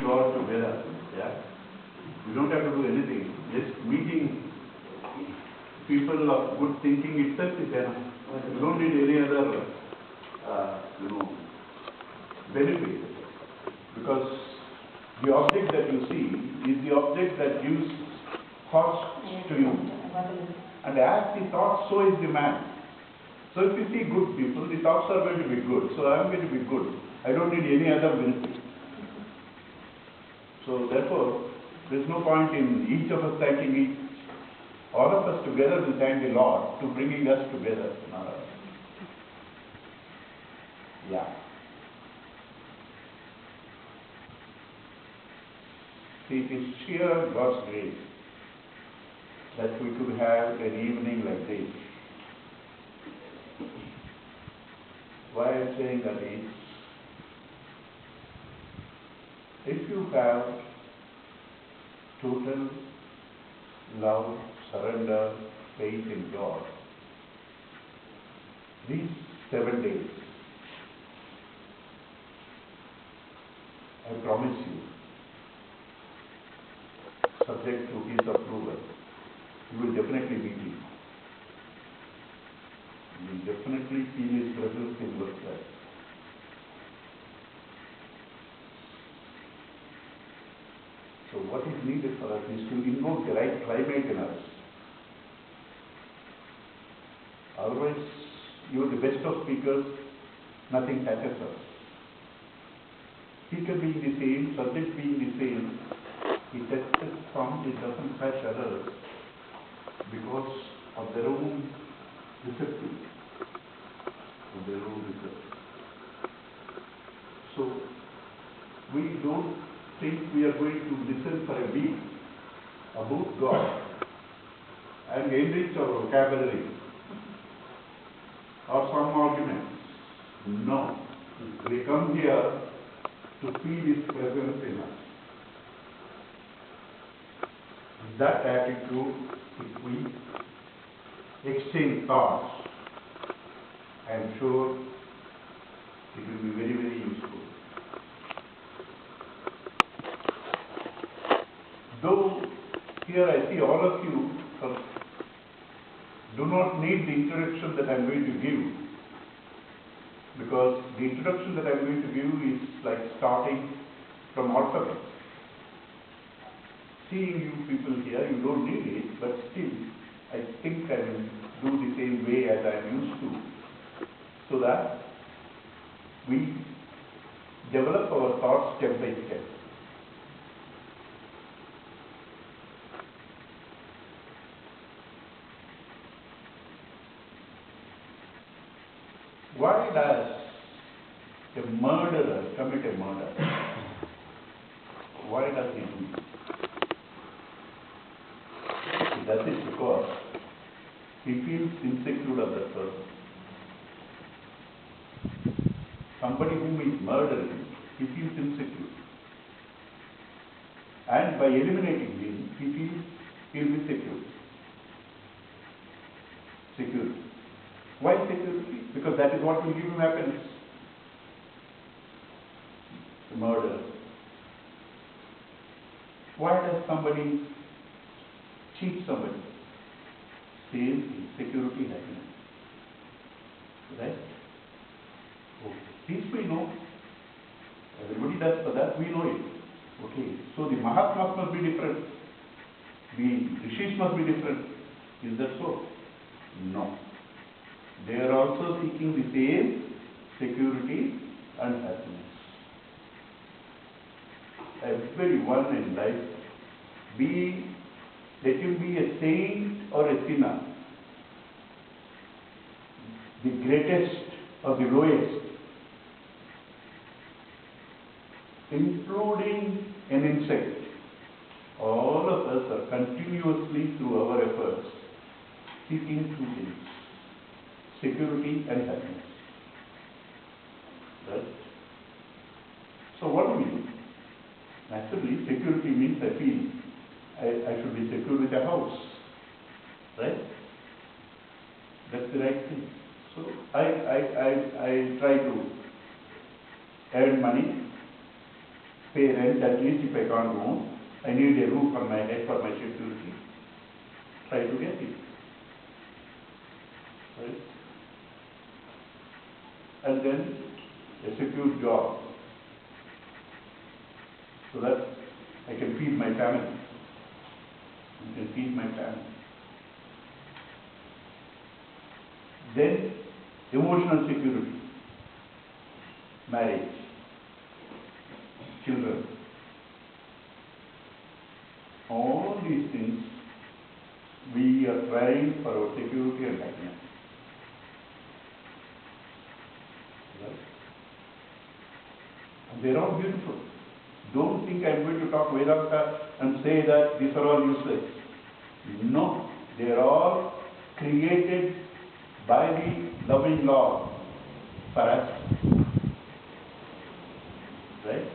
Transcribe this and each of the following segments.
God together. Yeah? We don't have to do anything. Just meeting people of good thinking itself is enough. You don't need any other, benefit. Because the object that you see is the object that gives thoughts to you. And as the thoughts, so is the man. So if you see good people, the thoughts are going to be good. So I am going to be good. I don't need any other benefit. So therefore, there is no point in each of us thanking each. All of us together will thank the Lord to bringing us together. Yeah. See, it is sheer God's grace that we could have an evening like this. Why I am saying that is, if you have total love, surrender, faith in God, these 7 days, I promise you, subject to His approval, you will definitely meet Him. You will definitely feel His presence in your life. So what is needed for us is to invoke the right climate in us. Otherwise, you are the best of speakers, nothing touches us. Speaker being the same, subject being the same, it touches some, it doesn't touch others because of their own receptivity. So, we don't think we are going to listen for a week about God and enrich our vocabulary or some arguments. No. We come here to feel His presence in us. With that attitude, if we exchange thoughts, I am sure it will be very, very useful. Though here I see all of you do not need the introduction that I am going to give, because the introduction that I am going to give is like starting from alphabet. Seeing you people here, you don't need it, but still, I think I will do the same way as I am used to, so that we develop our thoughts step by step. Why does a murderer commit a murder? Why does he do it? He does it because he feels insecure of that person. Somebody whom he is murdering, he feels insecure. And by eliminating him, he feels he will be secure. Security. Why security? Because that is what will give him happiness. The murder. Why does somebody cheat somebody? Same security, happiness. Right? Okay. This we know. Everybody does for that, we know it. Okay. So the Mahatmas must be different. The Rishis must be different. Is that so? No. They are also seeking the same security and happiness. Everyone in life, let him be a saint or a sinner, the greatest or the lowest, including an insect, all of us are continuously through our efforts seeking two things: security and happiness. Right? So what do we do? Naturally, security means I feel I should be secure with a house. Right? That's the right thing. So I try to earn money, pay rent, at least if I can't go, I need a roof on my head for my security. Try to get it. Right? And then a secure job, so that I can feed my family. I can feed my family. Then emotional security, marriage, children. All these things we are trying for our security and happiness. Right? And they're all beautiful. Don't think I'm going to talk Vedanta and say that these are all useless. No, they are all created by the loving Lord for us. Right?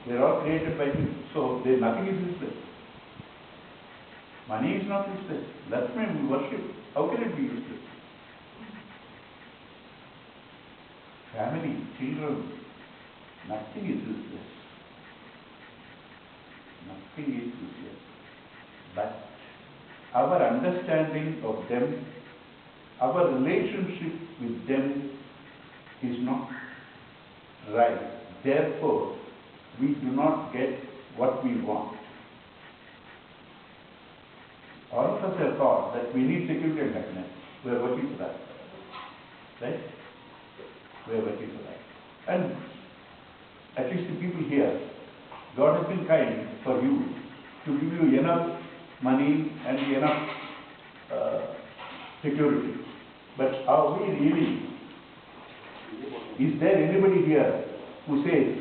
They are all created by Him. So nothing is useless. Money is not useless. Lakshmi we worship. How can it be useless? Family, children, nothing is useless. Nothing is useless. But our understanding of them, our relationship with them is not right. Therefore, we do not get what we want. All of us have thought that we need security and happiness. We are working for that. Right? We are working for that. And at least the people here, God has been kind for you to give you enough money and enough security. But are we really? Is there anybody here who says,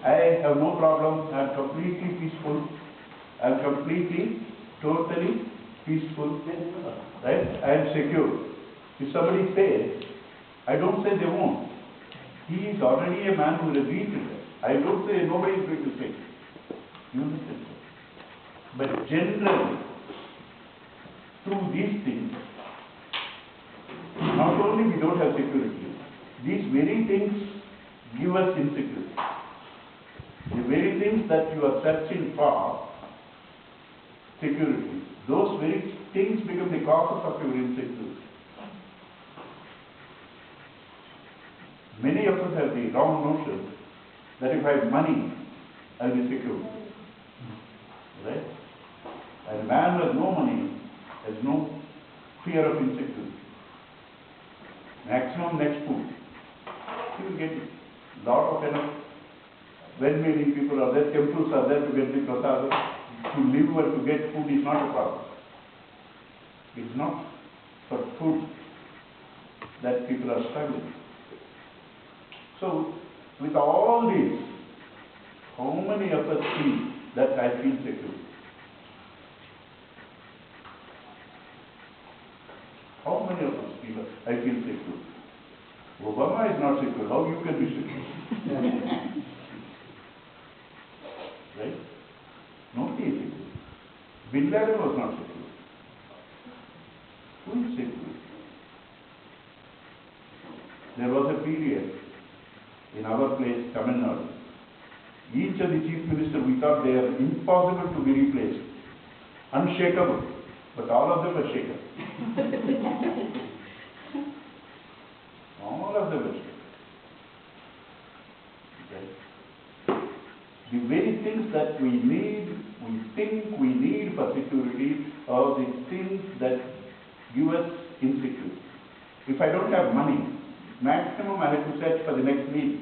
I have no problem, I am completely peaceful, I am completely, totally peaceful, right? I am secure. If somebody says, I don't say they won't. He is already a man who will agree to that. I don't say nobody is going to say. You understand? But generally, through these things, not only we don't have security, these very things give us insecurity. The very things that you are searching for, security, those very things become the causes of your insecurity. Many of us have the wrong notion that if I have money, I will be secure. Right? And a man who has no money has no fear of insecurity. Maximum next food. He will get it. Lot of enough well-meaning people are there, temples are there to get the prasadam. To live and to get food is not a problem. It is not for food that people are struggling. So, with all this, how many of us feel that I feel secure? How many of us feel I feel secure? Obama is not secure. How you can be secure? Right? Nobody is secure. Bin Laden was not secure. Who is secure? There was a period in our place, Tamil Nadu. Each of the chief ministers, we thought they are impossible to be replaced. Unshakable. But all of them were shaken. All of them were shaken. Right? The very things that we need, we think we need for security, are the things that give us insecurity. If I don't have money, maximum I have to search for the next meal.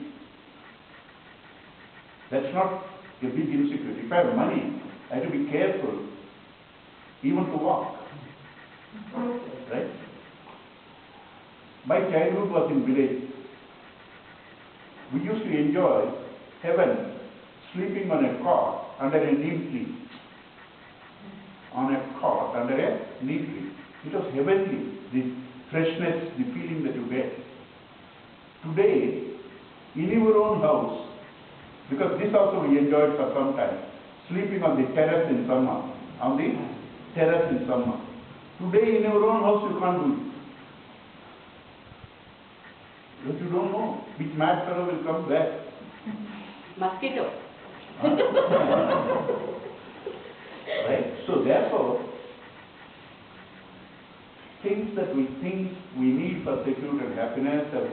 That's not a big insecurity. If I have money, I have to be careful even to walk. Right? My childhood was in village. We used to enjoy heaven sleeping on a cot under a neem tree. On a cot under a neem tree. It was heavenly, the freshness, the feeling that you get. Today, in your own house, because this also we enjoyed for some time, sleeping on the terrace in summer, Today in your own house you can't do it. Because you don't know which mad fellow will come back Mosquito. Right? So therefore, things that we think we need for security and happiness have,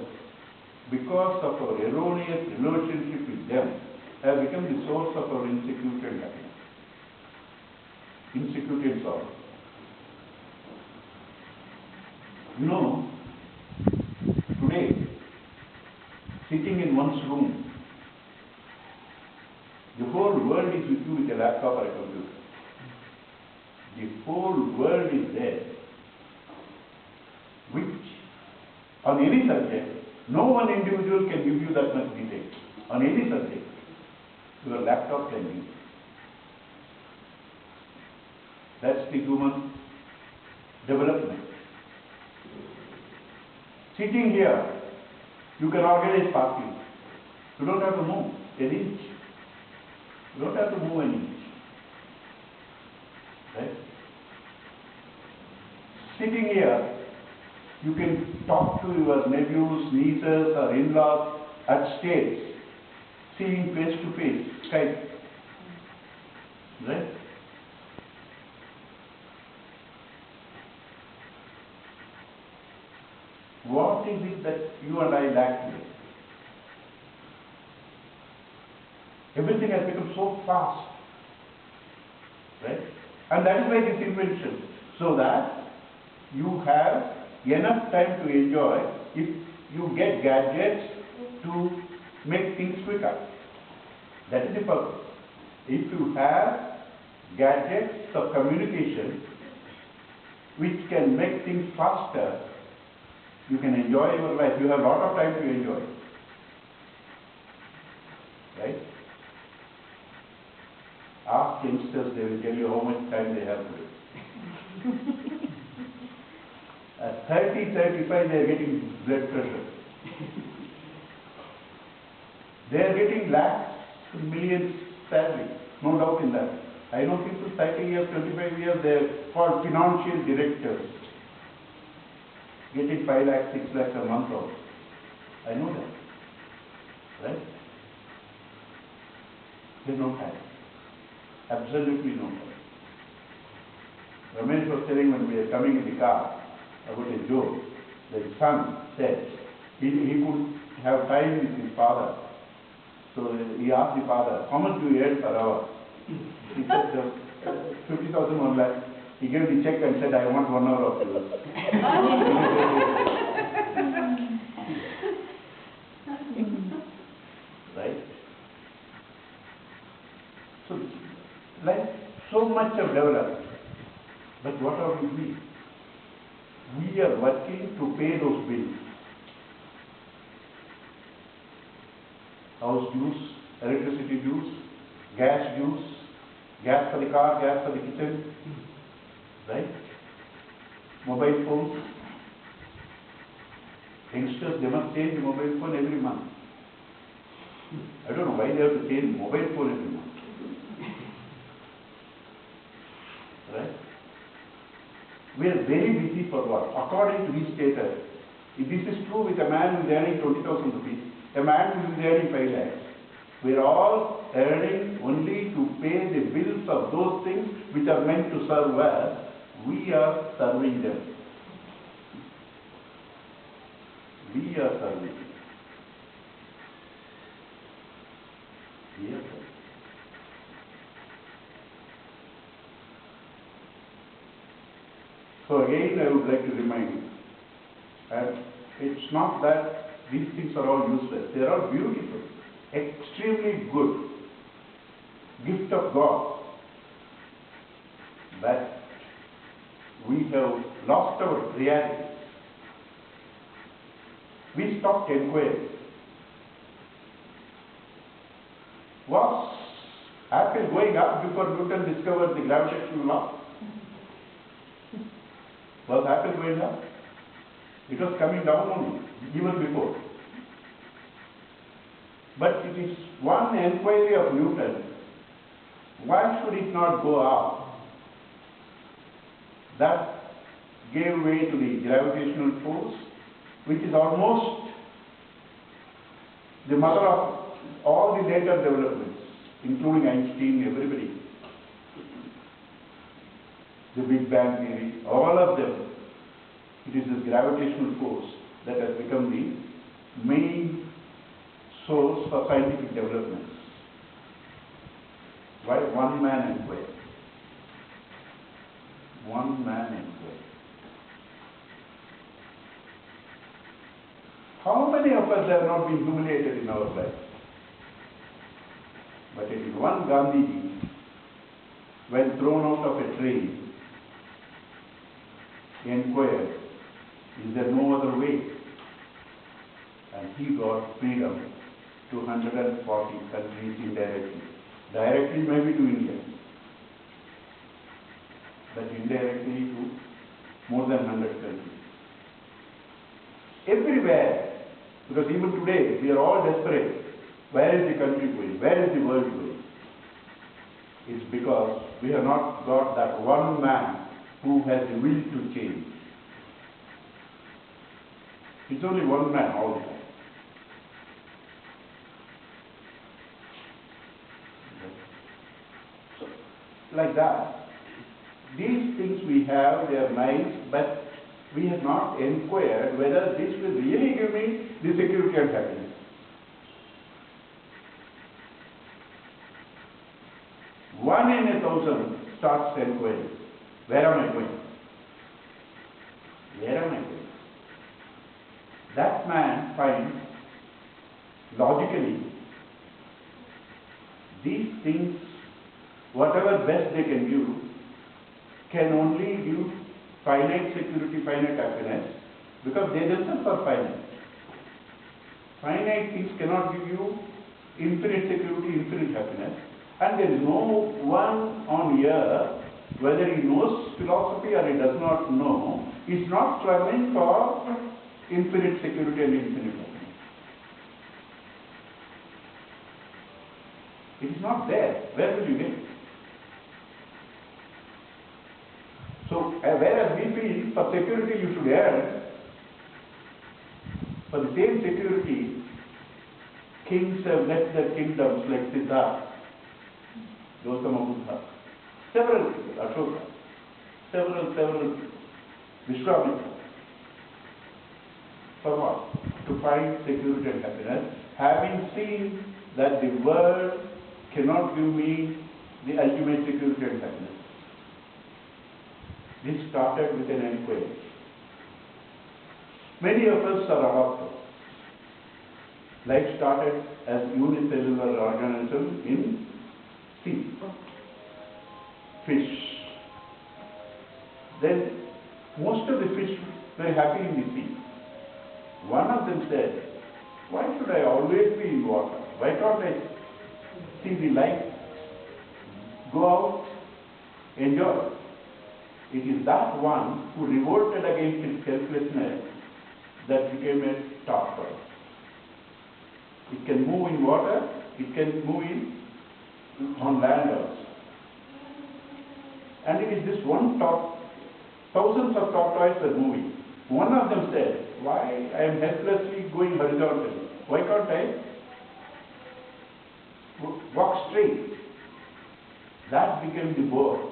because of our erroneous relationship with them, have become the source of our insecurity and happiness. Insecurity and sorrow. You know, today, sitting in one's room, the whole world is with you with a laptop or a computer. The whole world is there, which, on any subject, no one individual can give you that much detail. On any subject, your laptop can give. That's the human development. Sitting here, you can organize parties. You don't have to move an inch. You don't have to move an inch. Right? Sitting here, you can talk to your nephews, nieces, or in-laws at states, seeing face to face, Skype. Right? What is it that you and I lack today? Everything has become so fast. Right? And that is why this invention, so that you have enough time to enjoy if you get gadgets to make things quicker. That is the purpose. If you have gadgets of communication which can make things faster, you can enjoy your life. You have a lot of time to enjoy. Right? Ask youngsters, they will tell you how much time they have today. At 30, 35, they are getting blood pressure. They are getting lakhs, millions salary. No doubt in that. I know people 30 years, 25 years, they are called financial directors. Getting 5 lakhs, 6 lakhs a month also. I know that. Right? There's no time. Absolutely no time. Ramesh was telling when we were coming in the car about a joke. The son said he could have time with his father. So he asked the father, how much do you earn per hour? He said, 50,000 1 lakh. He gave the check and said, I want 1 hour of yours. Right? So, like, so much have developed. But what are we? We are working to pay those bills. House dues, electricity dues, gas dues, gas for the car, gas for the kitchen, right? Mobile phones. Youngsters, they must change the mobile phone every month. I don't know why they have to change mobile phone every month. Right? We are very busy for what? According to his status. If this is true with a man who is earning 20,000 rupees, a man who is earning 5 lakhs, we are all earning only to pay the bills of those things which are meant to serve us. We are serving them. We are serving them. We are serving. So again, I would like to remind you, and it's not that these things are all useless. They are all beautiful, extremely good, gift of God. But we have lost our reality. We stopped inquiring. Was Apple going up before Newton discovered the gravitational law? Was Apple going up? It was coming down only, even before. But it is one inquiry of Newton. Why should it not go up? That gave way to the gravitational force, which is almost the mother of all the later developments, including Einstein, everybody, the Big Bang theory, all of them, it is this gravitational force that has become the main source for scientific developments. Why one man inquiry? One man inquiry. How many of us have not been humiliated in our life? But it is one Gandhiji, when thrown out of a train, inquired, is there no other way? And he got freedom to 140 countries indirectly. Directly maybe to India, but indirectly to more than 100 countries. Everywhere, because even today we are all desperate. Where is the country going? Where is the world going? It's because we have not got that one man who has the will to change. It's only one man all the time. So, like that, these things we have, they are nice, but we have not inquired whether this will really give me the security and happiness. One in 1,000 starts inquiring. Where am I going? Where am I going? That man finds, logically, these things, whatever best they can give, can only give finite security, finite happiness, because they themselves are finite. Finite things cannot give you infinite security, infinite happiness, and there is no one on earth, whether he knows philosophy or he does not know, is not struggling for infinite security and infinite happiness. It is not there. Where will you get it? So, whereas we feel for security you should earn, for the same security, kings have left their kingdoms like Siddhartha, Gautama Buddha, several people, Ashoka, several, Vishwamitra. For what? To find security and happiness, having seen that the world cannot give me the ultimate security and happiness. This started with an inquiry. Many of us are adopters. Life started as unicellular organism in sea, fish. Then most of the fish were happy in the sea. One of them said, why should I always be in water? Why can't I see the light, go out, enjoy? It is that one who revolted against its helplessness that became a tortoise. It can move in water, it can move on land also. And it is this one thousands of tortoises are moving. One of them said, why I am helplessly going horizontally? Why can't I walk straight? That became the boar.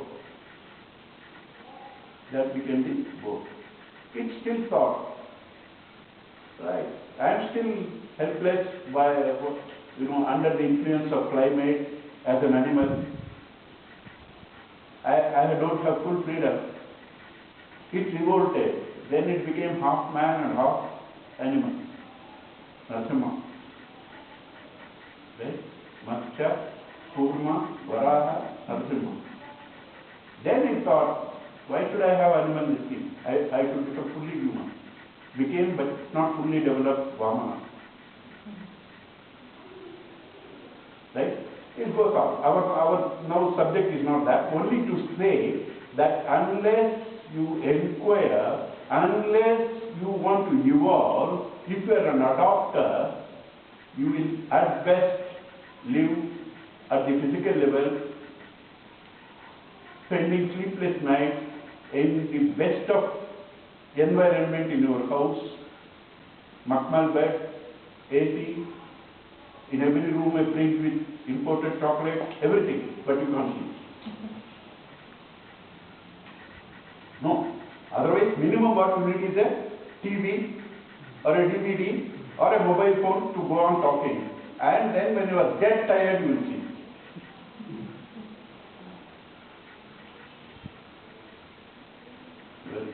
That became the boar. It still thought, right, I am still helpless by, under the influence of climate as an animal. I don't have full freedom. It revolted. Then it became half man and half animal. Narasimha. Right? Matsya, Kurma, Varaha, Narasimha. Then it thought, why should I have animal skin? I should become fully human. Became but not fully developed Vamana. Right? It goes on. Our now subject is not that. Only to say that unless you inquire, unless you want to evolve, if you are an adopter, you will at best live at the physical level, spending sleepless nights in the best of environment in your house, Makmal bed, AC, In every room a fridge with imported chocolate, everything, but you can't see. No. Otherwise, minimum what you need is a TV or a DVD or a mobile phone to go on talking. And then when you are dead tired, you will see.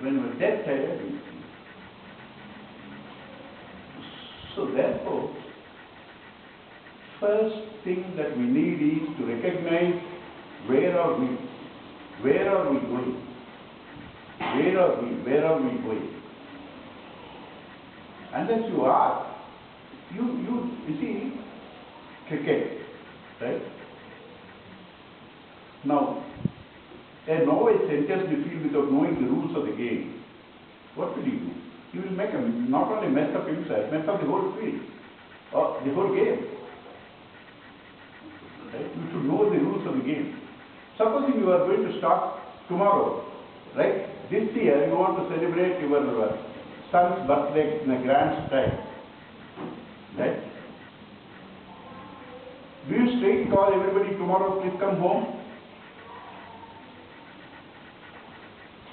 When you are dead tired, you will see. So therefore, first thing that we need is to recognize where are we? Where are we going? Where are we? Where are we going? Unless you ask, you see, cricket, right? Now, a novice enters the field without knowing the rules of the game. What will he do? He will make not only mess up himself, mess up the whole field, or the whole game. Right? You should know the rules of the game. Supposing you are going to start tomorrow, right? This year you want to celebrate your son's birthday in a grand style, right? Do you straight call everybody tomorrow, please come home?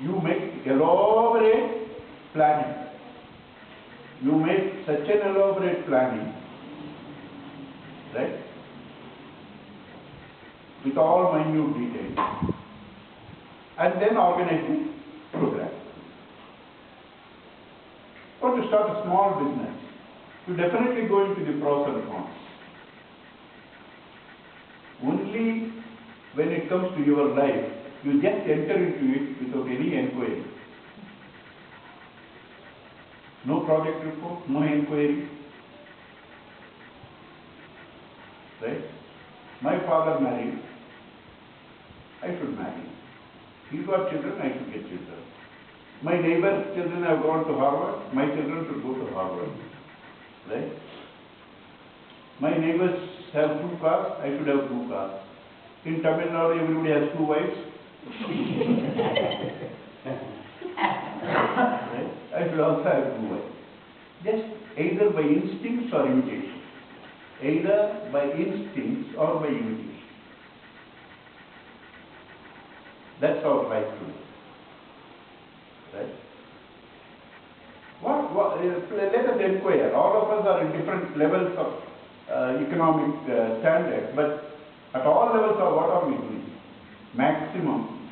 You make elaborate planning. You make such an elaborate planning, right? With all minute details. And then organize the program. Or to start a small business, you definitely go into the pros and cons. Only when it comes to your life, you just enter into it without any enquiry. No project report, no enquiry. Right? My father married. I should marry. He got children, I should get children. My neighbor's children have gone to Harvard, my children should go to Harvard. Right? My neighbors have 2 cars, I should have 2 cars. In Tamil Nadu, everybody has 2 wives. Right? I should also have 2 wives. Just either by instincts or imitation. Either by instincts or by imitation. That's our life today. Right? Let us inquire. All of us are in different levels of economic standard, but at all levels of what are we doing? Maximum,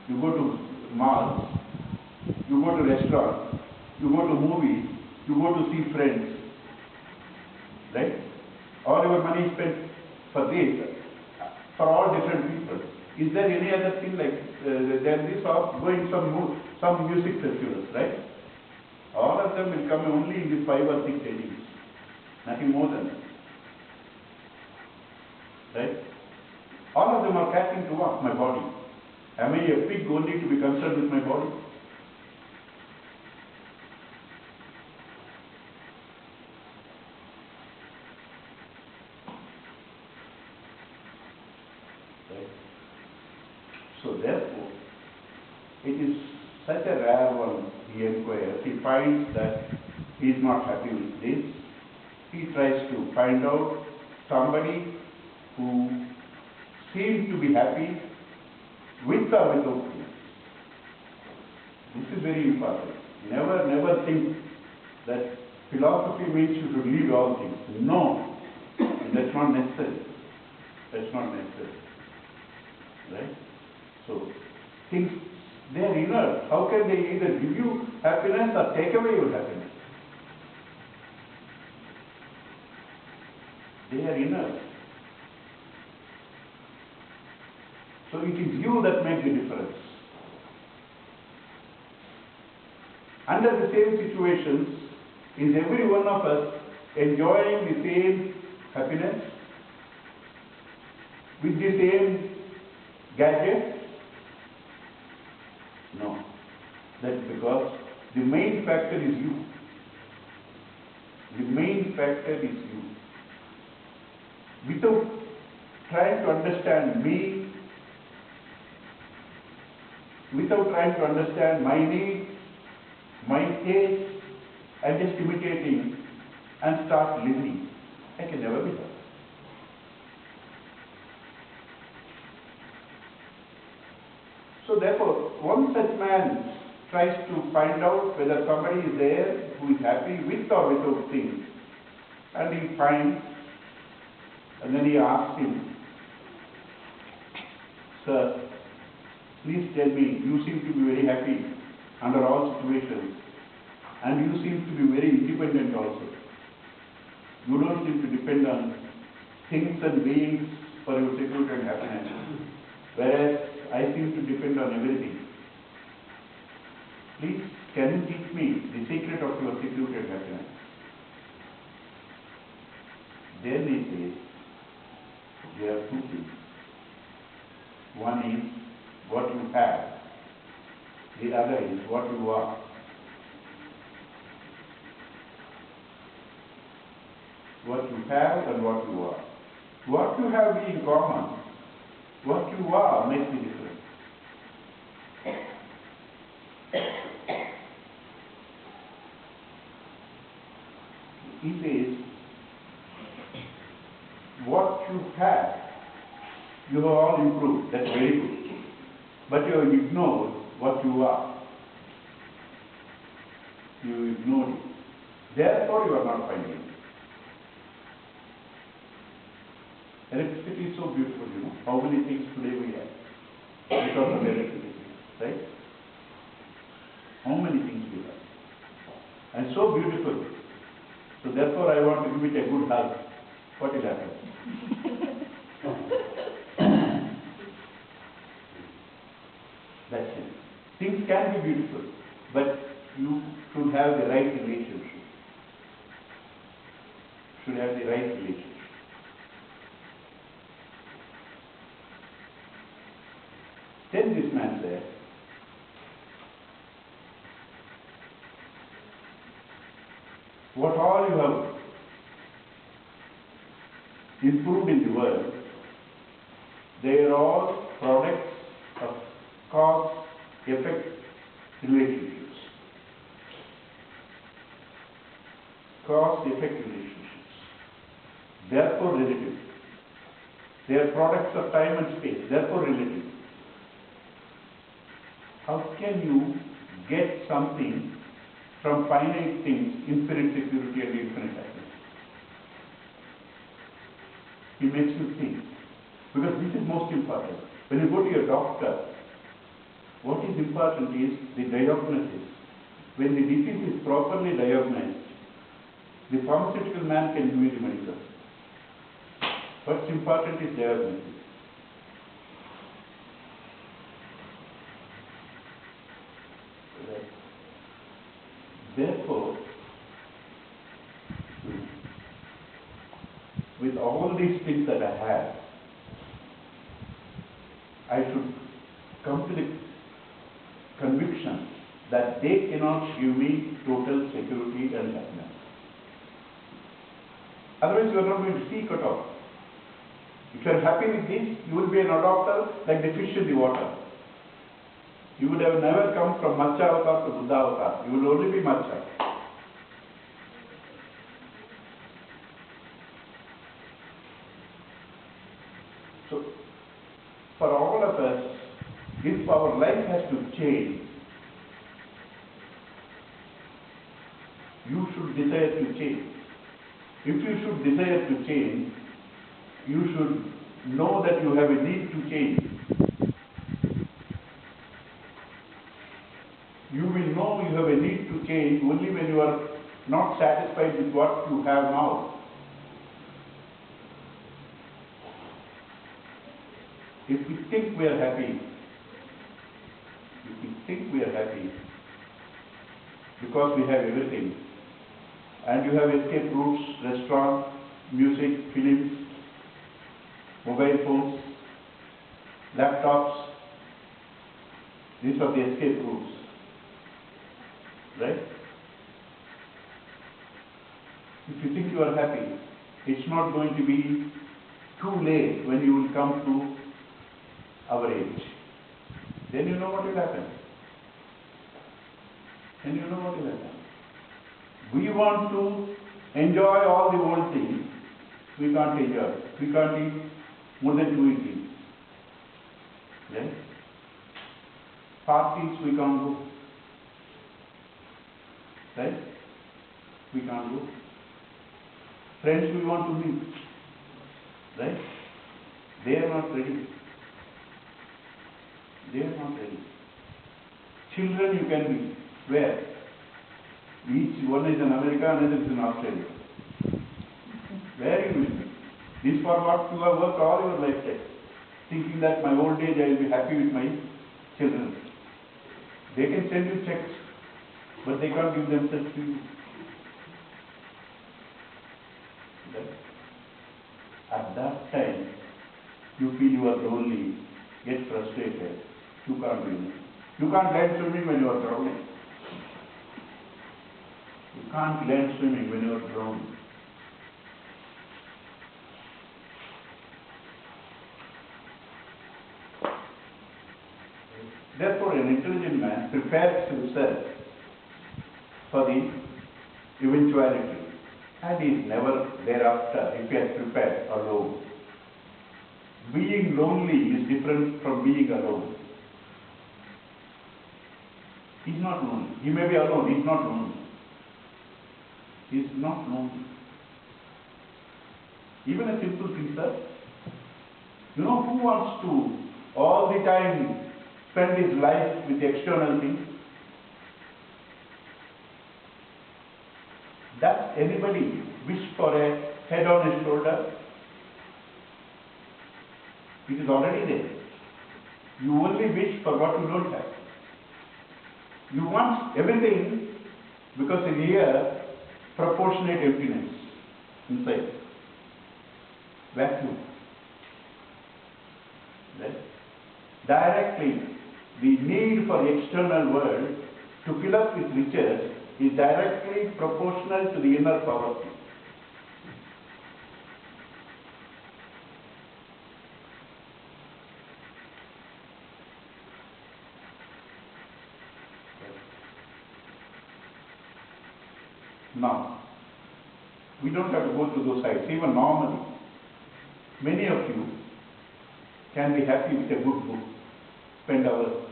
you go to malls, you go to restaurants, you go to movies, you go to see friends, right? All your money is spent for this, for all different people. Is there any other thing like than this, or going some music festivals, right? All of them will come only in the 5 or 6 days, nothing more than that. Right? All of them are catching to what? My body. Am I a pig only to be concerned with my body? Right? So therefore, it is such a rare one. He inquires, he finds that he is not happy with this. He tries to find out somebody who seems to be happy with or without him. This is very important. Never think that philosophy means you should leave all things. No, that's not necessary. That's not necessary. Right? So, things, they are inert. How can they either give you happiness or take away your happiness? They are inert. So it is you that make the difference. Under the same situations, is every one of us enjoying the same happiness with the same gadget? No. That's because the main factor is you. The main factor is you. Without trying to understand me, without trying to understand my needs, my taste, and just imitating and start living. I can never be that. So therefore, one such man tries to find out whether somebody is there who is happy with or without things. And he finds, and then he asks him, "Sir, please tell me, you seem to be very happy under all situations, and you seem to be very independent also. You don't seem to depend on things and beings for your security and happiness, whereas I seem to depend on everything. Please, can you teach me the secret of your security and happiness?" Then he says, there are two things. One is what you have. The other is what you are. What you have and what you are. What you have being common, what you are makes the difference. He says, what you have, you have all improved, that's very good. But you have ignored what you are. You ignored it. Therefore you are not finding it. Electricity is so beautiful, you know. How many things today we have because of electricity, right? How many things we have. And so beautiful. So therefore I want to give it a good hug. What will happen? That's it. Things can be beautiful, but you should have the right relationship. Should have the right relationship. Then this man said, what all you have improved in the world, they are all products of cause-effect relationships. Cause-effect relationships. Therefore relative. They are products of time and space, therefore relative. How can you get something from finite things, infinite security and infinite happiness? It makes you think. Because this is most important. When you go to your doctor, what is important is the diagnosis. When the disease is properly diagnosed, the pharmaceutical man can give you the medicine. What's important is diagnosis. Therefore, with all these things that I have, I should come to the conviction that they cannot give me total security and happiness. Otherwise, you are not going to seek at all. If you are happy with this, you will be an adopter like the fish in the water. You would have never come from Matsya avatar to Buddha avatar. You will only be Matsya. So, for all of us, if our life has to change, you should desire to change. If you should desire to change, you should know that you have a need to change. You will know you have a need to change only when you are not satisfied with what you have now. If we think we are happy, because we have everything, and you have escape routes, restaurants, music, films, mobile phones, laptops, these are the escape routes. Right? If you think you are happy, it's not going to be too late when you will come to our age. Then you know what will happen. We want to enjoy all the old things we can't enjoy. We can't eat more than 2 idlis. Right? Parties we can't go. Right? We can't go. Friends we want to meet. Right? They are not ready. They are not ready. Children you can be. Where? Each one is in America, another is in Australia. Where you will be? This for what you have worked all your lifetime. Thinking that my old age I will be happy with my children. They can send you checks, but they can't give themselves to you. Right? At that time, you feel you are lonely, get frustrated, you can't do it. You can't learn swimming when you are drowning. You can't learn swimming when you are drowning. Therefore, an intelligent man prepares himself for the eventuality, and he is never thereafter, if he has prepared, alone. Being lonely is different from being alone. He is not lonely. He may be alone, he is not lonely. He is not lonely. Even a simple thing, sir. You know who wants to all the time spend his life with external things? Does anybody wish for a head on his shoulder? It is already there. You only wish for what you don't have. You want everything because in here, proportionate emptiness inside. Vacuum. Right? Directly, the need for the external world to fill up with riches is directly proportional to the inner poverty. Now, we don't have to go through those sides. Even normally, many of you can be happy with a good book, spend hours.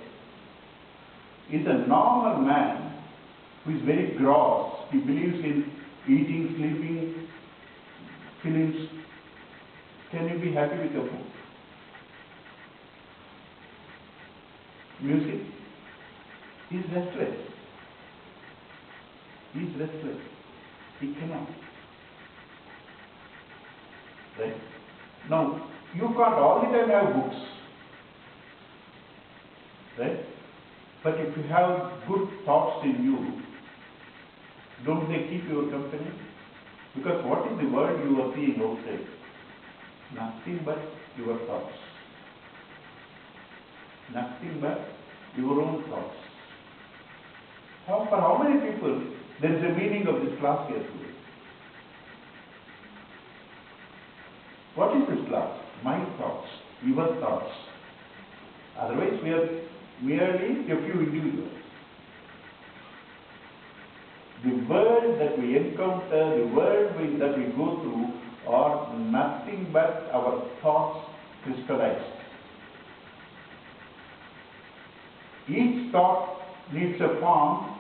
Is a normal man who is very gross, he believes in eating, sleeping, films. Can you be happy with a book? Music? He is restless. He is restless. He cannot. Right? Now, you can't all the time have books. Right? But if you have good thoughts in you, don't they keep your company? Because what is the world you are seeing outside? Nothing but your thoughts. Nothing but your own thoughts. For how many people there is a meaning of this class here today? What is this class? My thoughts, your thoughts. Otherwise we are merely a few individuals. The world that we encounter, the world that we go through are nothing but our thoughts crystallized. Each thought needs a form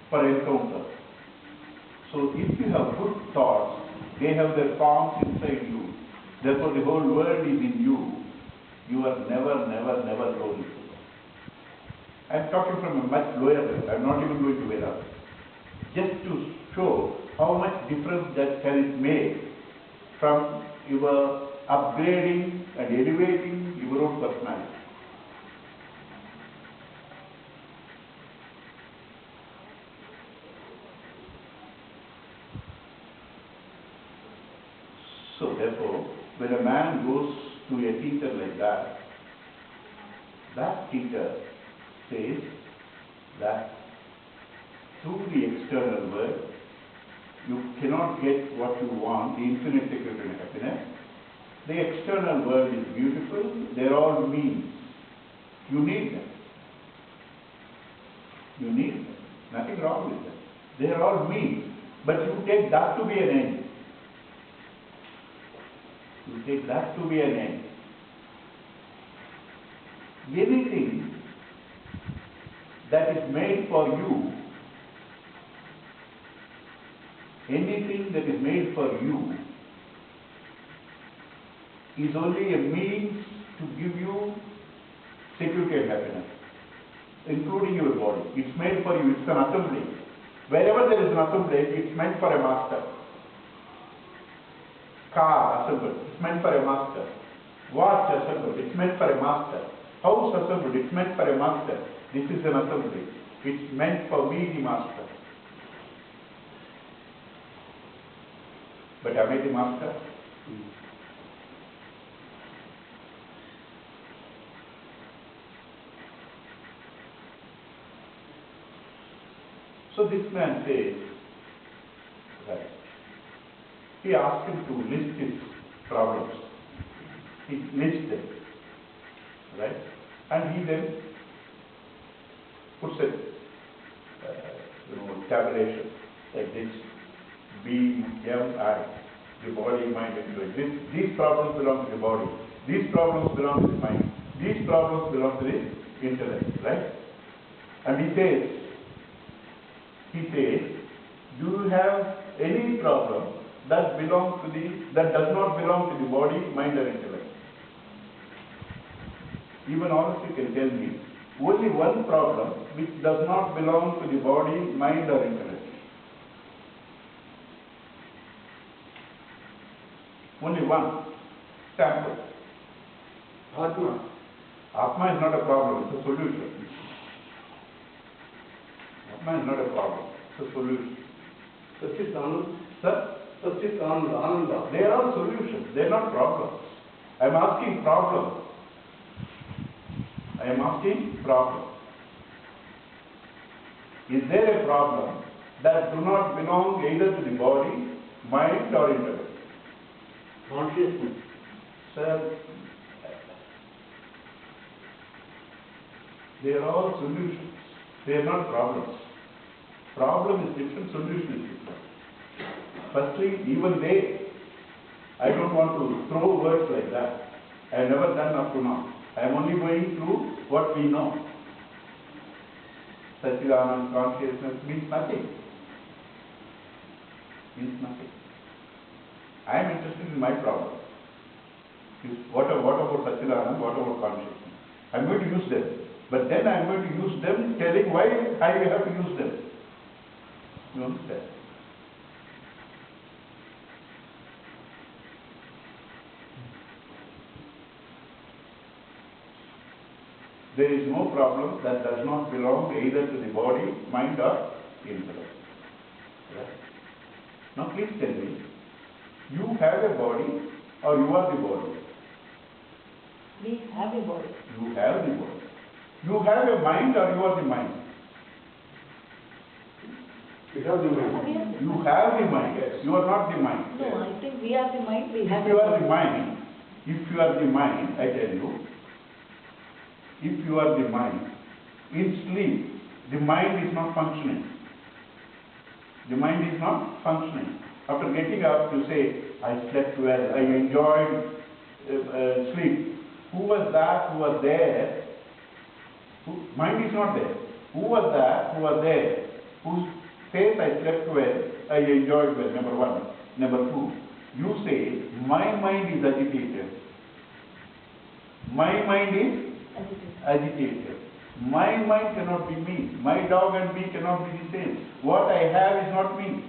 for encounter. So if you have good thoughts, they have their forms inside you. Therefore the whole world is in you. You are never, never, never lonely. I am talking from a much lower level. I am not even going to Vedanta. Just to show how much difference that can it make from your upgrading and elevating your own personality. So therefore, when a man goes to a teacher like that, that teacher says that through the external world, you cannot get what you want, the infinite security and happiness. The external world is beautiful, they are all means. You need them. You need them. Nothing wrong with them. They are all means. But you take that to be an end. You take that to be an end. Anything that is made for you, anything that is made for you is only a means to give you security and happiness, including your body. It's made for you, it's an assembly. Wherever there is an assembly, it's meant for a master. Car assembled, it's meant for a master. Watch assembled, it's meant for a master. House assembled, it's meant for a master. This is an assembly. It's meant for me, the master. But am I the master? So this man says, right. He asked him to list his problems. He lists them, right? And he then puts a tabulation like this: BMI, the body, mind, and intellect. These problems belong to the body. These problems belong to the mind. These problems belong to the intellect, right? And he says, do you have any problem that does not belong to the body, mind, or intellect? Even all of you can tell me only one problem which does not belong to the body, mind, or intellect. Only one. Sample. Atma. Atma is not a problem, it's a solution. Atma is not a problem, it's a solution. Satchit Ananda. Sir? Satchit Ananda. They are all solutions, they are not problems. I am asking problems. I am asking problem. Is there a problem that do not belong either to the body, mind, or intellect? Consciousness. Sir, they are all solutions. They are not problems. Problem is different, solution is different. Firstly, even I don't want to throw words like that. I have never done up to now. I am only going through what we know. Satchidanand consciousness means nothing. Means nothing. I am interested in my problem. What about Satchidanand? What about consciousness? I am going to use them. But then I am going to use them telling why I have to use them. You understand? There is no problem that does not belong either to the body, mind, or intellect. Right? Now please tell me, you have a body or you are the body? We have a body. You have the body. You have a mind or you are the mind? We have the mind. You have the mind. Yes. You are not the mind. No, I think we are the mind. We have If you are the mind, I tell you, if you are the mind, in sleep, the mind is not functioning. The mind is not functioning. After getting up, you say, I slept well, I enjoyed sleep. Who was that who was there? Mind is not there. Who was that who was there? Who says, I slept well, I enjoyed well, number one. Number two, you say, my mind is agitated. My mind is agitated. My mind cannot be me. My dog and me cannot be the same. What I have is not me.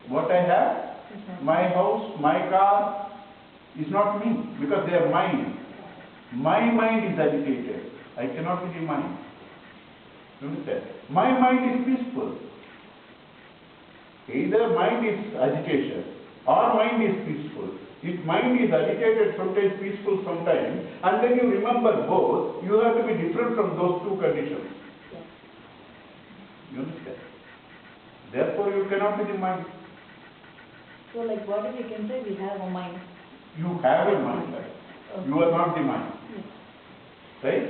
What I have, my house, my car, is not me because they are mine. My mind is agitated. I cannot be the mind. You understand? My mind is peaceful. Either mind is agitation or mind is peaceful. If mind is agitated, sometimes peaceful sometimes, and then you remember both, you have to be different from those two conditions. Yes. You understand? Therefore, you cannot be the mind. So, like body, we can say we have a mind. You have a mind. Okay. You are not the mind. Yes. Right?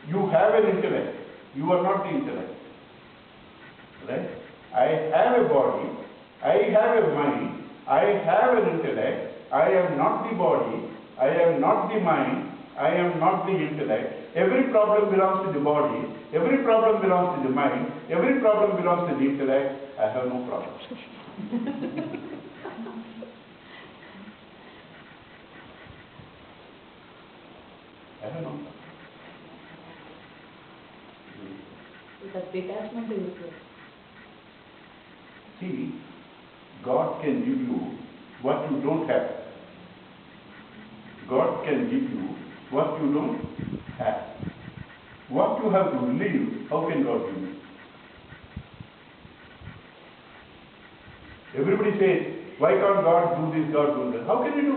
You have an intellect. You are not the intellect. Right? I have a body. I have a mind. I have an intellect. I am not the body, I am not the mind, I am not the intellect. Every problem belongs to the body, every problem belongs to the mind, every problem belongs to the intellect. I have no problem. I have no problem. That detachment is good. See, God can give you what you don't have. God can give you what you don't have. What you have to live, how can God give you? Everybody says, why can't God do this, God do that? How can He do?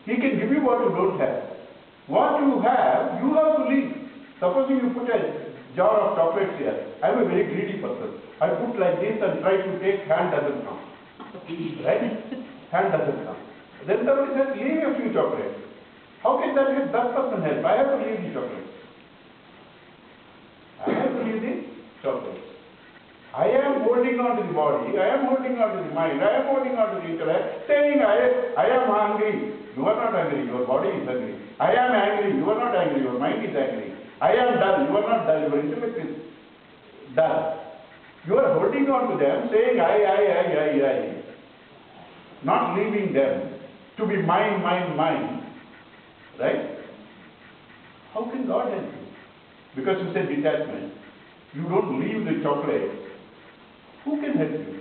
He can give you what you don't have. What you have to live. Supposing you put a jar of chocolates here. I am a very greedy person. I put like this and try to take, hand doesn't come. Right? Hand doesn't come. Then somebody says, leave a few chocolates. How can that person help? I have to leave the chocolates. I have to leave the chocolates. I am holding on to the body, I am holding on to the mind, I am holding on to the intellect, saying I am hungry. You are not hungry, your body is hungry. I am angry, you are not angry, your mind is angry. I am dull, you are not dull, your intellect is dull. You are holding on to them, saying I. Not leaving them to be mine. Right? How can God help you? Because you said detachment. You don't leave the chocolate. Who can help you?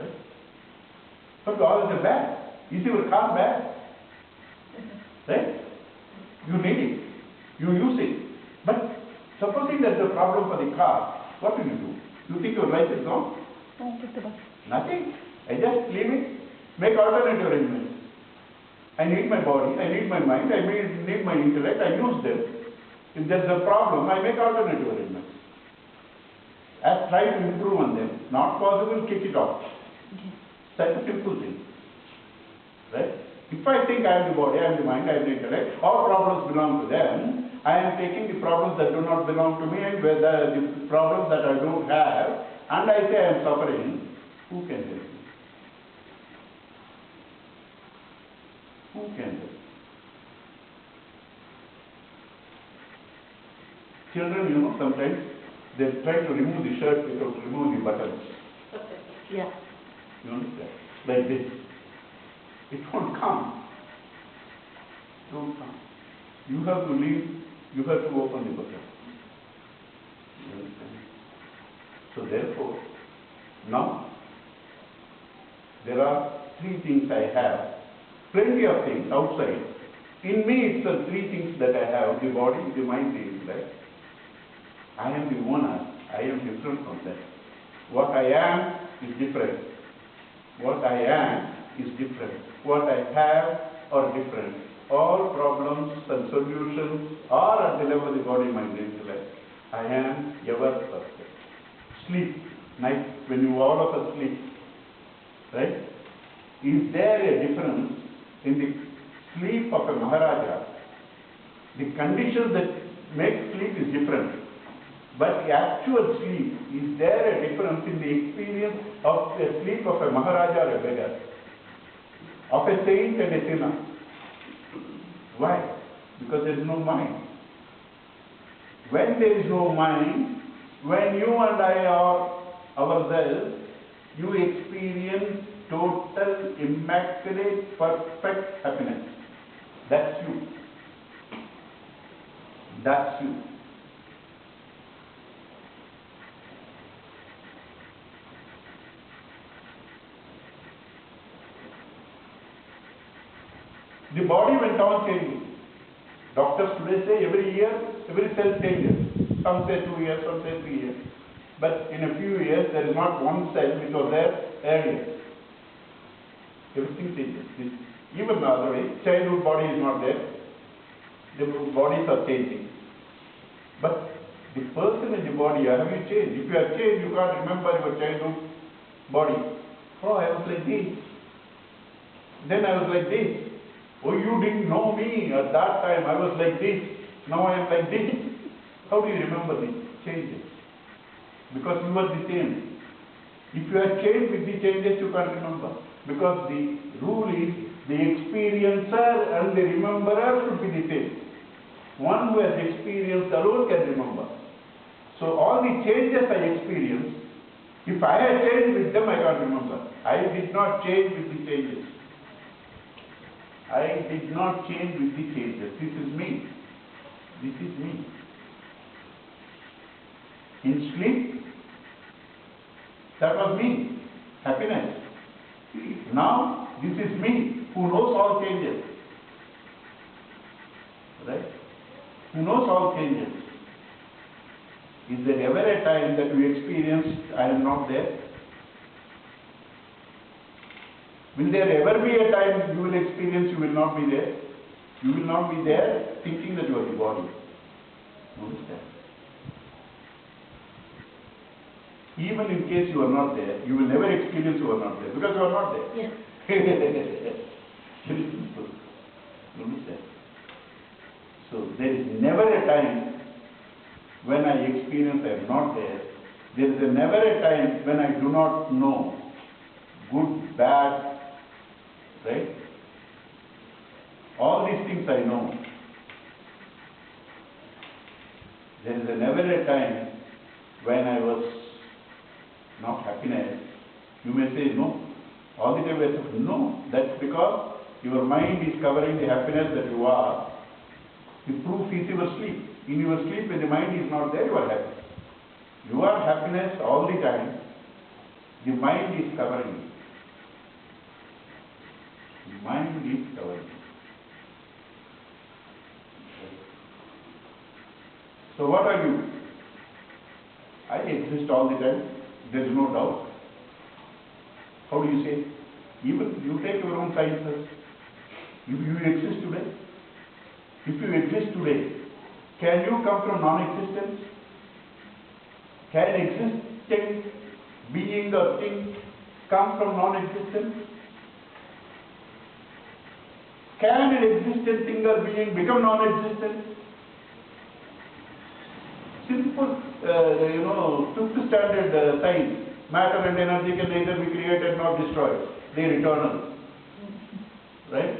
Right? But all is bad. Is your car bad? Right? You need it. You use it. But supposing there's a problem for the car, what do? You think your life is gone? Nothing. I just leave it. Make alternative arrangements. I need my body, I need my mind, I need my intellect, I use them. If there's a problem, I make alternative arrangements. I try to improve on them. Not possible, kick it off. That's a simple thing. Right? If I think I am the body, I am the mind, I am the intellect, all problems belong to them, I am taking the problems that do not belong to me and the problems that I don't have, and I say I am suffering, who can help me? Who can help? Children, sometimes they try to remove the shirt without removing the buttons. Yeah. You understand? Like this. It won't come. It won't come. You have to leave, you have to open the button. You understand? So therefore, now, there are three things I have. Plenty of things outside. In me, it's the three things that I have, the body, the mind, the intellect. I am the owner. I am different from that. What I am is different. What I am is different. What I have are different. All problems and solutions are at the level of the body, mind, and intellect. I am ever perfect. Sleep, night, when you all of us sleep, right? Is there a difference in the sleep of a Maharaja? The conditions that make sleep is different. But the actual sleep, is there a difference in the experience of the sleep of a Maharaja or a beggar? Of a saint and a sinner? Why? Because there is no mind. When there is no mind, when you and I are ourselves, you experience total, immaculate, perfect happiness. That's you. That's you. The body went on changing. Doctors today say every year, every cell changes. Some say 2 years, some say 3 years. But in a few years, there is not one cell which was there earlier. Everything changes. Even the other way, childhood body is not there. The bodies are changing. But the person in the body, have you changed? If you have changed, you can't remember your childhood body. Oh, I was like this. Then I was like this. Oh, you didn't know me at that time. I was like this. Now I am like this. How do you remember the changes? Because you were the same. If you have changed with the changes, you can't remember. Because the rule is the experiencer and the rememberer should be the same. One who has experienced alone can remember. So all the changes I experienced, if I had changed with them, I can't remember. I did not change with the changes. I did not change with the changes. This is me. This is me. In sleep, that was me. Happiness. Now, this is me who knows all changes. Right? Who knows all changes. Is there ever a time that you experienced I am not there? Will there ever be a time you will experience you will not be there? You will not be there thinking that you are the body. Notice that. Even in case you are not there, you will never experience you are not there because you are not there. Yes. Very simple. Notice that. So there is never a time when I experience I am not there. There is never a time when I do not know good, bad, right? All these things I know. There is never a time when I was not happiness. You may say no. All the time I say no. That's because your mind is covering the happiness that you are. The proof is your sleep. In your sleep, when the mind is not there, you are happy. You are happiness all the time. The mind is covering it. The mind is covering it. So what are you? I exist all the time. There is no doubt. How do you say? Even you take your own sciences. If you exist today, if you exist today, can you come from non-existence? Can existing being or thing come from non-existence? Can an existent thing or being become non-existent? Simple, fifth standard science. Matter and energy can neither be created nor destroyed. They are eternal. Right?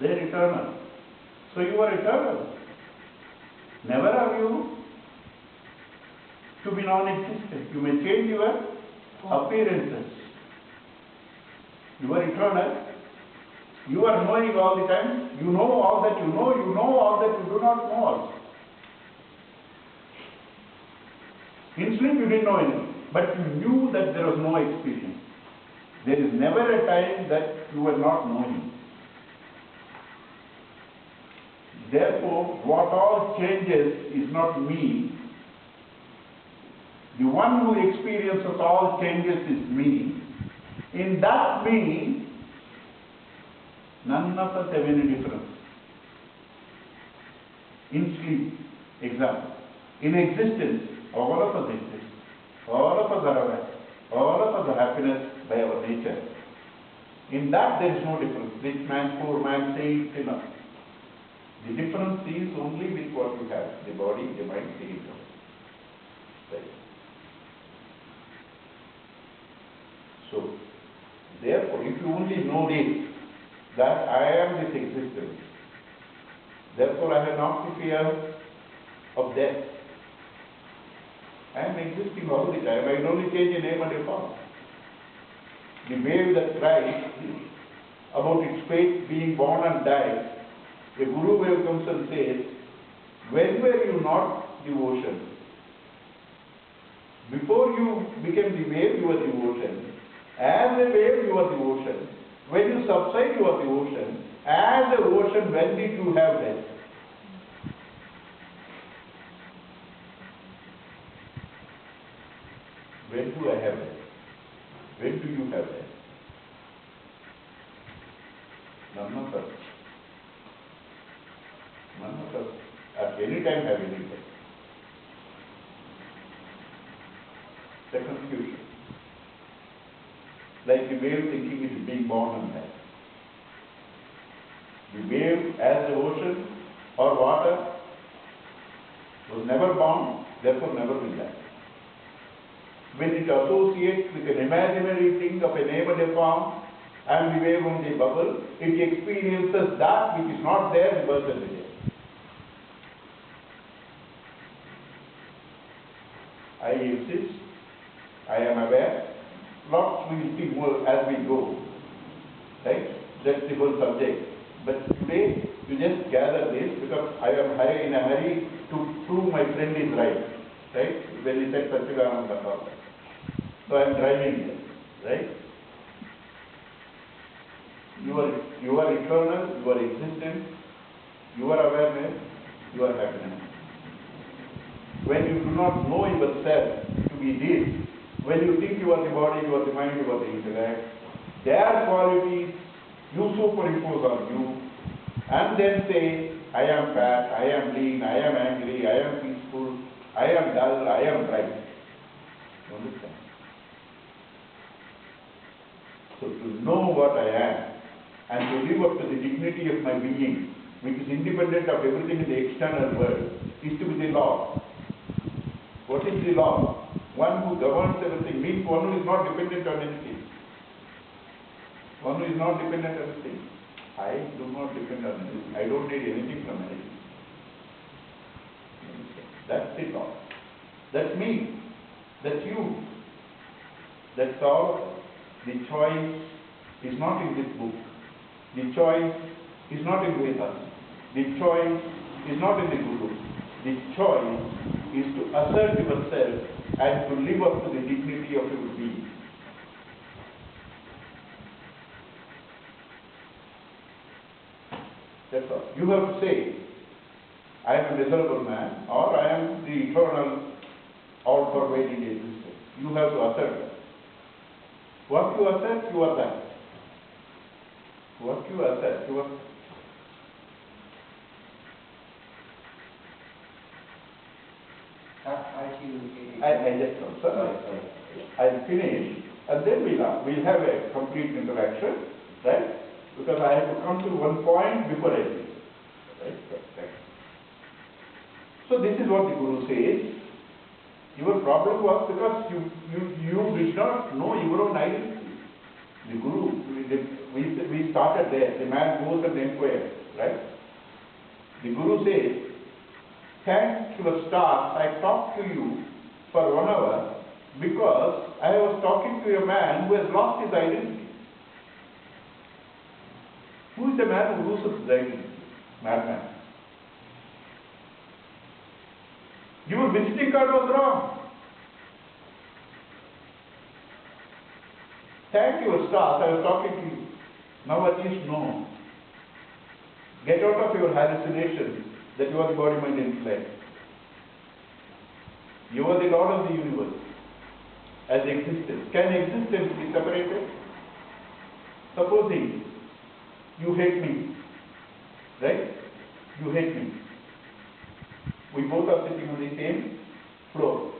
They are eternal. So you are eternal. Never are you to be non-existent. You may change your appearances. You are eternal. You are knowing all the time. You know all that you know. You know all that you do not know also. In sleep you didn't know anything, but you knew that there was no experience. There is never a time that you were not knowing. Therefore, what all changes is not me. The one who experiences all changes is me. In that me, none of us have any difference. In sleep, example. In existence, all of us exist. All of us are aware. All of us are happiness by our nature. In that there is no difference. Rich man, poor man, saint, sinner. The difference is only with what you have. The body, the mind, the ego. Right. So, therefore, if you only know this, that I am this existence, therefore I have not the fear of death. I am existing all the time. I can only change a name and a form. The wave that cries about its fate being born and die, a guru wave comes and says, when were you not the ocean? Before you became the wave, you were the ocean. As a wave, you are the ocean. When you subside, you are the ocean. As the ocean, when did you have death? When do I have death? When do you have death? None of us. None of us at any time have any death. The confusion. Like the wave thinking it is being born and died. The wave as the ocean or water was never born, therefore never will die. when it associates with an imaginary thing of a neighborhood form and we wave on the bubble, it experiences that which is not there in birth and death. I exist, I am aware, lots we will see more as we go, right? That's the whole subject. But today, you just gather this because I am in a hurry to prove my friend is right? When he said Satchidananda. So I am driving here, right? You are eternal, you are existent, your awareness, your happiness. When you do not know yourself to be this, when you think you are the body, you are the mind, you are the intellect, their qualities you superimpose on you and then say, I am fat, I am lean, I am angry, I am peaceful, I am dull, I am bright. You understand? So to know what I am and to live up to the dignity of my being, which is independent of everything in the external world, is to be the law. What is the law? One who governs everything means one who is not dependent on anything. One who is not dependent on anything. I do not depend on anything. I don't need anything from anything. That's the law. That's me. That's you. That's all. The choice is not in this book. The choice is not in Vedas. The choice is not in the Guru. The choice is to assert yourself and to live up to the dignity of your being. That's all. You have to say, I am a miserable man, or I am the eternal, all-pervading existence. You have to assert that. What you assert, you are that. What you assert, you are. I just come, sir. I'll finish, and then we'll have a complete interaction, right? Because I have to come to one point before I finish, right? So this is what the Guru says. Your problem was because you did not know your own identity. The Guru, we started there. The man goes and inquires, right? The Guru says, thanks to the stars, I talked to you for 1 hour because I was talking to a man who has lost his identity. Who is the man who loses his identity? Madman. Your visiting card was wrong. Thank you, stars, I was talking to you. Now at least know. Get out of your hallucination that you are the body, mind, intellect. You are the Lord of the universe as existence. Can existence be separated? Supposing you hate me, right? You hate me. We both are sitting on the same floor,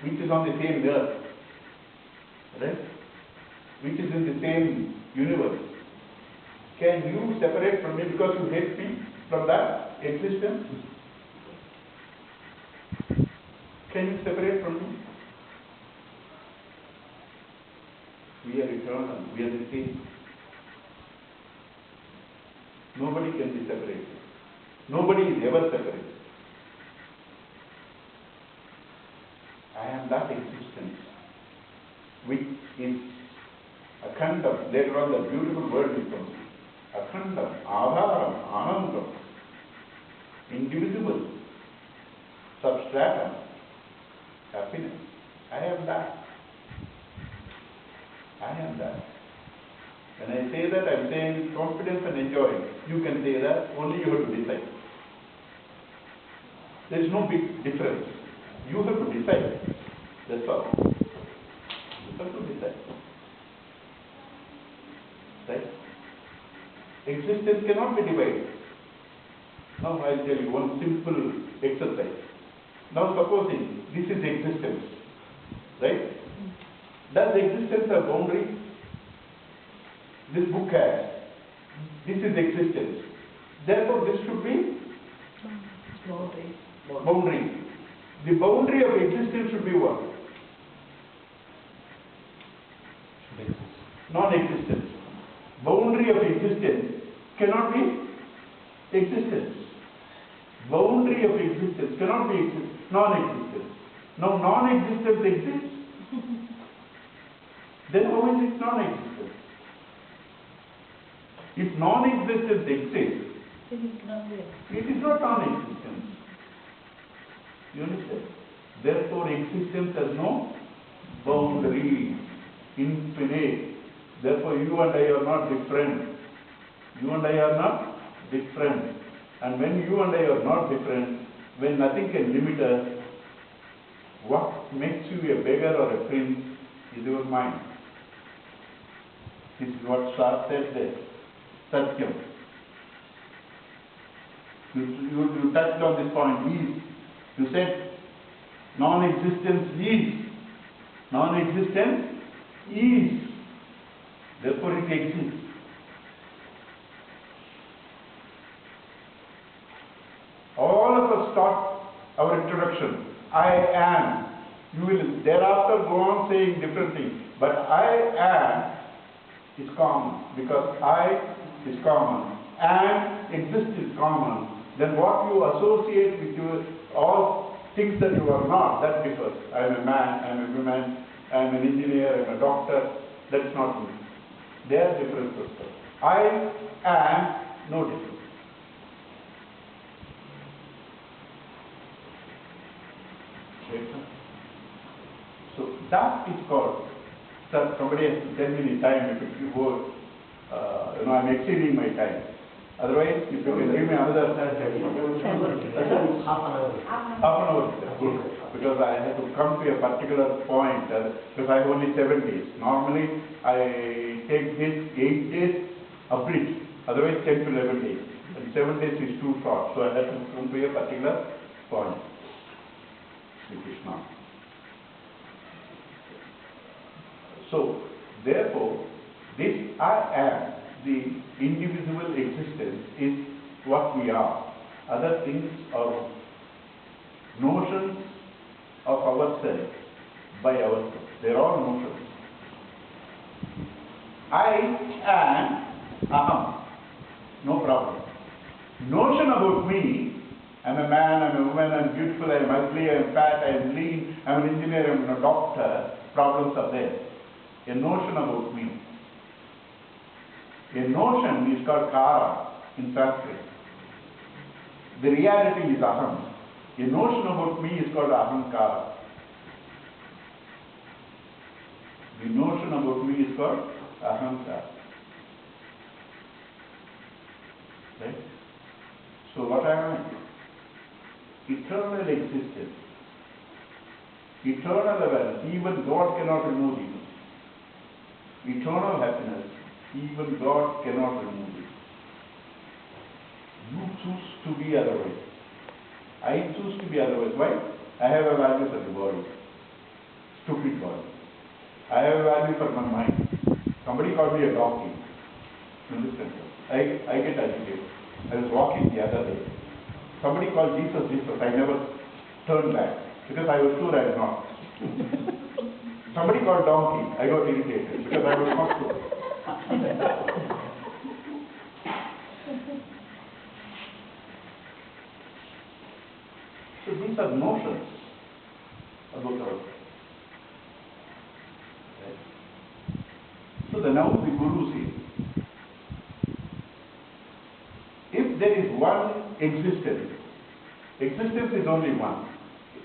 which is on the same earth, right? Which is in the same universe. Can you separate from me because you hate me from that existence? Can you separate from me? We are eternal. We are the same. Nobody can be separated. Nobody is ever separated. I am that existence, which is Akhandam. Later on, the beautiful word will come. Akhandam, Adharam, Anandam, indivisible, substratum, happiness. I am that. I am that. When I say that, I am saying with confidence and enjoying. You can say that, only you have to decide. There is no big difference. You have to decide. That's all. You have to decide. Right? Existence cannot be divided. Now I will tell you one simple exercise. Now supposing this is existence, right? Does existence have boundary? This book has. This is existence. Therefore this should be boundary. The boundary of existence should be what? Non-existence. Boundary of existence cannot be existence. Boundary of existence cannot be non-existence. Now non-existence exists. Then how is it non-existence? If non-existence exists, it is not non-existence. You understand? Therefore existence has no boundary, infinite. Therefore you and I are not different. You and I are not different. And when you and I are not different, when nothing can limit us, what makes you a beggar or a prince is your mind. This is what Shah said there. Satyam. You touched on this point, is. You said non-existence is. Non-existence is. Therefore it exists. All of us start our introduction. I am. You will thereafter go on saying different things. But I am is common, because I is common and exist is common. Then what you associate with your all things that you are not, that differs. I am a man, I am a woman, I am an engineer, I am a doctor. That's not me. They are different systems. I am no different. So that is called. Sir, somebody has to tell me the time if you go. I'm exceeding my time. Otherwise, if you can give me another half an hour. Good. Because I have to come to a particular point. Because I have only 7 days. Normally, I take this 8 days abridged. Otherwise, 10 to 11 days. And 7 days is too short. So I have to come to a particular point. Sri Krishna. So, therefore, this I am, the indivisible existence, is what we are. Other things are notions of ourselves by ourselves. They are all notions. I am aham. No problem. Notion about me, I am a man, I am a woman, I am beautiful, I am ugly, I am fat, I am lean, I am an engineer, I am a doctor. Problems are there. A notion about me. A notion is called kara in Sanskrit. The reality is aham. A notion about me is called ahankara. The notion about me is called ahankara. Right? So what am I? Eternal existence. Eternal awareness. Even God cannot remove it. Eternal happiness, even God cannot remove it. You choose to be otherwise. I choose to be otherwise. Why? I have a value for the body. Stupid body. I have a value for my mind. Somebody called me a donkey. Understand? I get agitated. I was walking the other day. Somebody called Jesus, Jesus. I never turned back because I was sure I was not. Somebody called donkey, I got irritated because I was not sure. So these are notions about ourselves. Right? So now the Guru says, if there is one existence, existence is only one.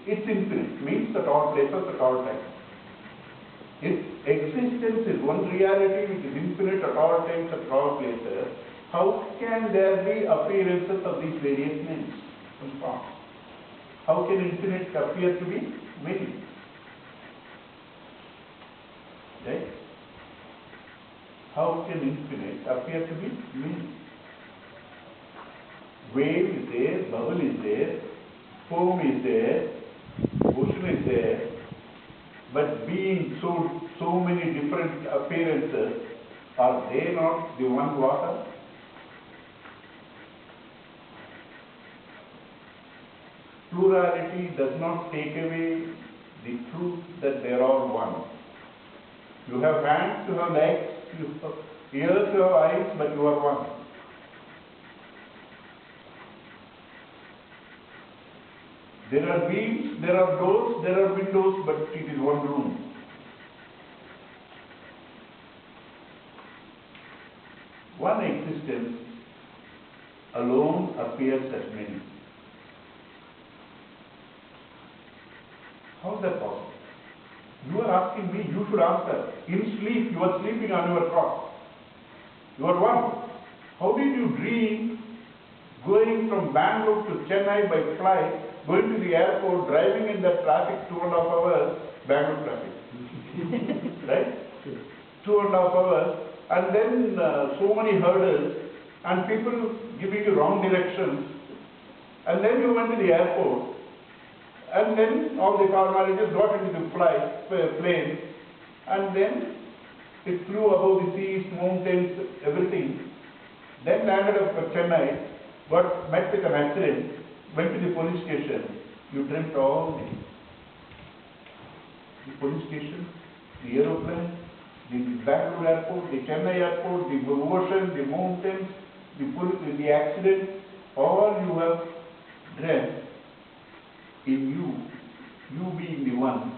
It's infinite, means at all places, at all times. If existence is one reality which is infinite at all times, at all places, how can there be appearances of these various names and forms? How can infinite appear to be many? Right? How can infinite appear to be many? Wave is there, bubble is there, foam is there, ocean is there. But being so many different appearances, are they not the one water? Plurality does not take away the truth that they are all one. You have hands, you have legs, ears, you have eyes, but you are one. There are beams, there are doors, there are windows, but it is one room. One existence alone appears as many. How is that possible? You are asking me, you should answer. In sleep, you are sleeping on your cot. You are one. How did you dream going from Bangalore to Chennai by flight, going to the airport, driving in the traffic 2.5 hours, Bangalore traffic, right? 2.5 hours, and then so many hurdles, and people giving you wrong directions, and then you went to the airport, and then all the formalities got into the plane, and then it flew above the seas, mountains, everything, then landed up at Chennai, got met with an accident, went to the police station. You dreamt all day. The police station, the aeroplane, the Bangalore airport, the Chennai airport, the ocean, the mountains, the accident, all you have dreamt in you being the one.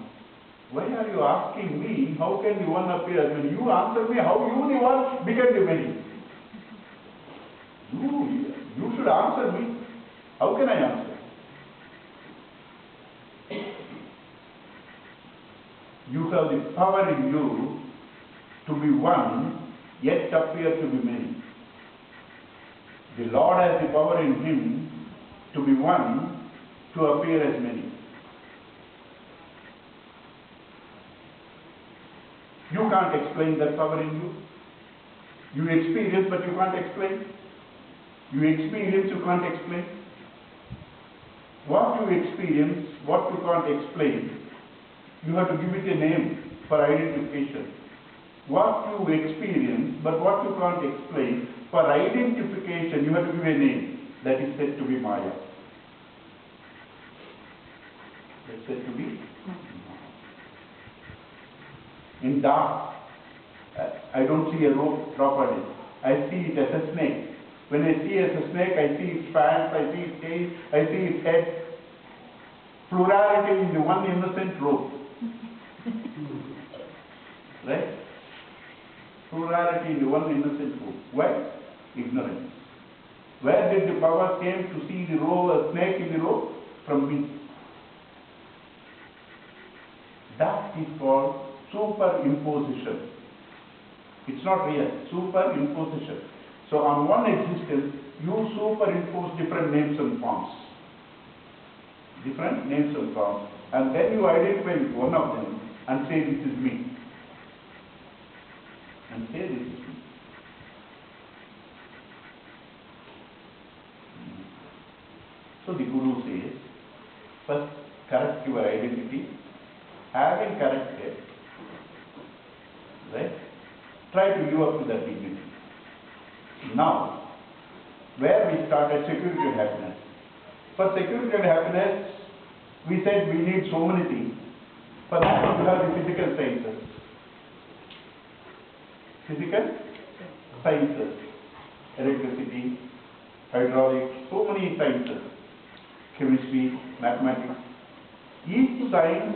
Why are you asking me, how can the one appear? When you answer me, how you the one become the many? You should answer me. How can I answer? You have the power in you to be one, yet appear to be many. The Lord has the power in him to be one, to appear as many. You can't explain that power in you. You experience, but you can't explain. You experience, you can't explain. What you experience, what you can't explain, you have to give it a name for identification. What you experience, but what you can't explain, for identification, you have to give a name. That is said to be Maya. That's said to be in dark. I don't see a rope properly. I see it as a snake. When I see it as a snake, I see its fangs, I see its tail, I see its head. Plurality in the one innocent rope. Right? Plurality in the one innocent rope. Why? Ignorance. Where did the power came to see the rope, a snake in the rope? From me. That is called superimposition. It's not real. Superimposition. So on one existence, you superimpose different names and forms. Different names and forms. And then you identify with one of them and say, this is me. And say, this is me. So the Guru says, first correct your identity. Having corrected, right, try to live up to that dignity. Now, where we started, security and happiness. For security and happiness, we said we need so many things. For that, we have the physical sciences. Physical sciences, electricity, hydraulics, so many sciences, chemistry, mathematics. Each science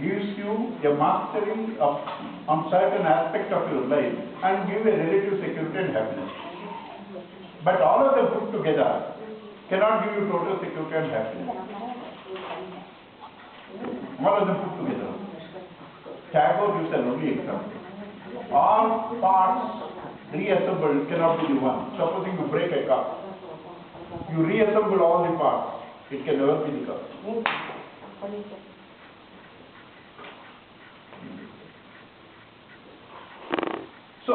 gives you a mastery on certain aspect of your life and give a relative security and happiness. But all of them put together cannot give you total security and happiness. All of them put together. Tagore gives an only example. All parts reassembled cannot be the one. Supposing you break a car, you reassemble all the parts, it can never be the car. So,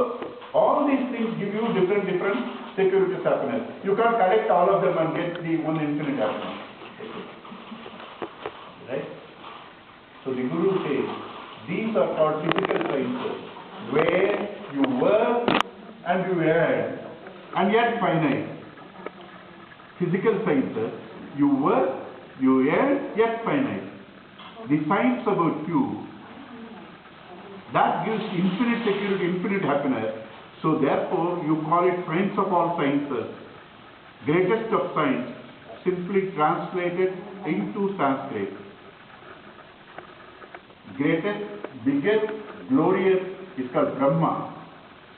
all these things give you different security and happiness. You can't collect all of them and get the one infinite happiness. Right? So the Guru says, these are called physical sciences, where you work and you earn, and yet finite. Physical sciences, you work, you earn, yet finite. The science about you That gives infinite security, infinite happiness. So therefore, you call it science of all sciences, greatest of science, simply translated into Sanskrit. Greatest, biggest, glorious is called Brahma.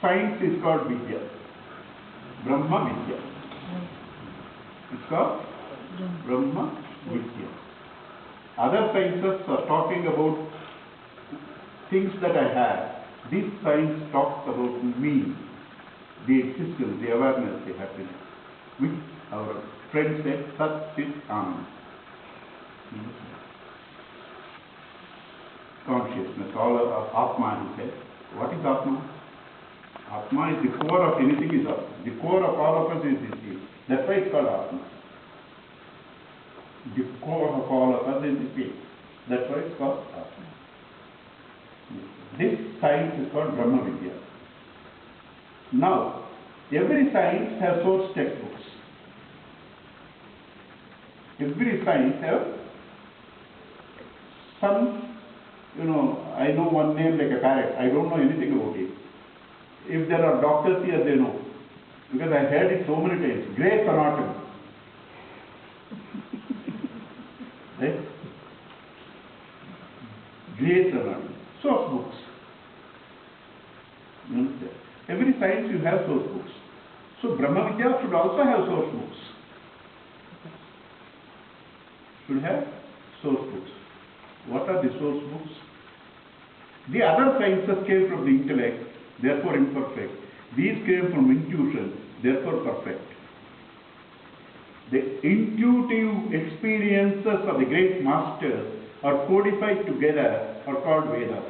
Science is called Vidya. Brahma Vidya. It's called Brahma Vidya. Other sciences are talking about things that I have. This science talks about me, the existence, the awareness, the happiness, which our friend said, Sat Chit Anand. Consciousness, all of Atma, he said. What is Atma? Atma is the core of anything is Atma. The core of all of us is this. That's why it's called Atma. The core of all of us is this. That's why it's called Atma. This science is called Brahma Vidya. Now, every science has source textbooks. Every science has some, I know one name like a parrot. I don't know anything about it. If there are doctors here, they know. Because I heard it so many times. Grey's Anatomy. Right? Grey's Anatomy. Source books. You understand? Every science you have source books. So Brahma Vidya should also have source books. Should have source books. What are the source books? The other sciences came from the intellect, therefore imperfect. These came from intuition, therefore perfect. The intuitive experiences of the great masters are codified together, are called Vedas.